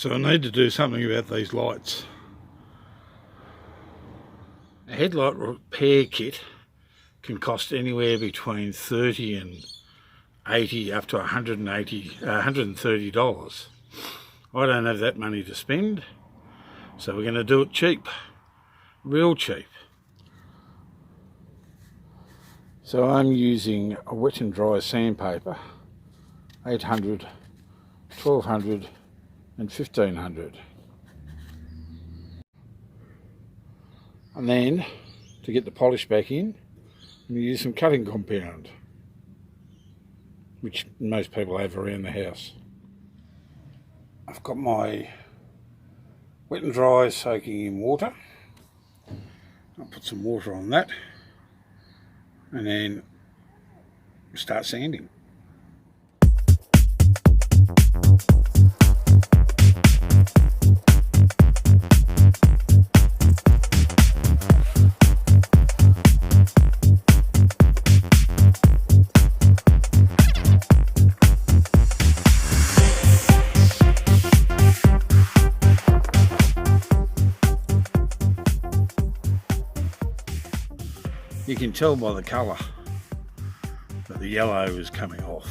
So I need to do something about these lights. A headlight repair kit can cost anywhere between $30 and $80 up to $130. I don't have that money to spend, so we're going to do it cheap, real cheap. So I'm using a wet and dry sandpaper, 800, 1200 and 1500. And then, to get the polish back in, I'm going to use some cutting compound, which most people have around the house. I've got my wet and dry soaking in water. I'll put some water on that and then start sanding. You can tell by the colour that the yellow is coming off.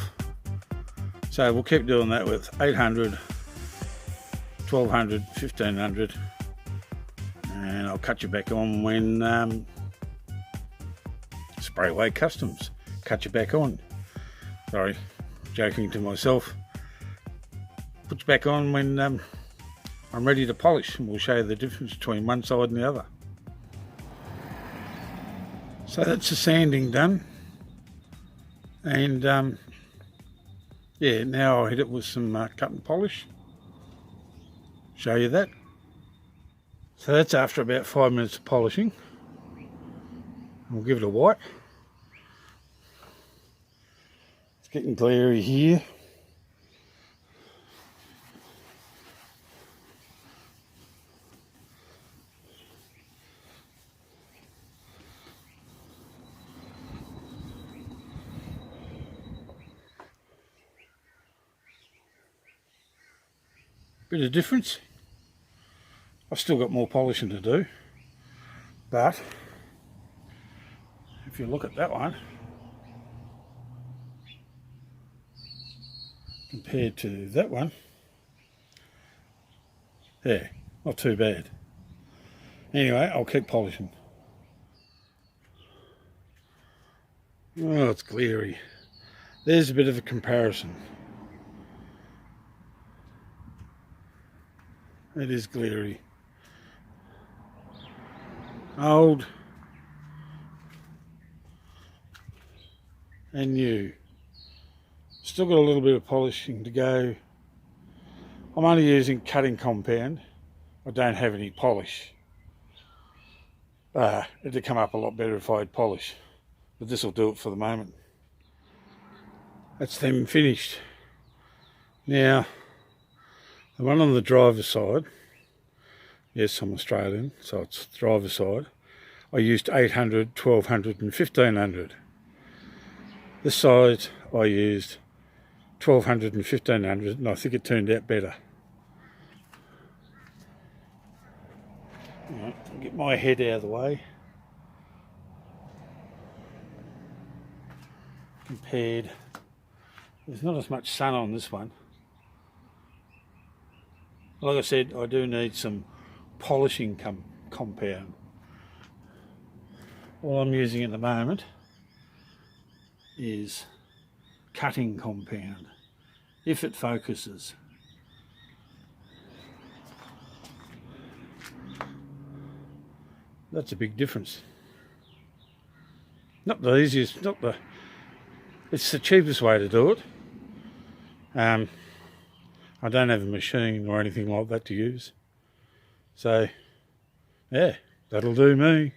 So we'll keep doing that with 800, 1200, 1500, and I'll cut you back on when Spray Away Customs cut you back on. Sorry, joking to myself. Put you back on when I'm ready to polish, and we'll show you the difference between one side and the other. So that's the sanding done, and yeah, now I'll hit it with some cut and polish, show you that. So that's after about 5 minutes of polishing. We'll give it a wipe. It's getting glary here. Bit of difference. I've still got more polishing to do, but if you look at that one compared to that one, yeah, not too bad. Anyway, I'll keep polishing. Oh, it's glary. There's a bit of a comparison. It is glary. Old and new. Still got a little bit of polishing to go. I'm only using cutting compound. I don't have any polish. It'd come up a lot better if I had polish, but this will do it for the moment. That's them finished. Now, the one on the driver's side, yes, I'm Australian, so it's driver's side, I used 800, 1200 and 1500. This side I used 1200 and 1500, and I think it turned out better. Right, I'll get my head out of the way. Compared, there's not as much sun on this one. Like I said, I do need some polishing compound. All I'm using at the moment is cutting compound, if it focuses. That's a big difference. Not the easiest, it's the cheapest way to do it. I don't have a machine or anything like that to use. So, yeah, that'll do me.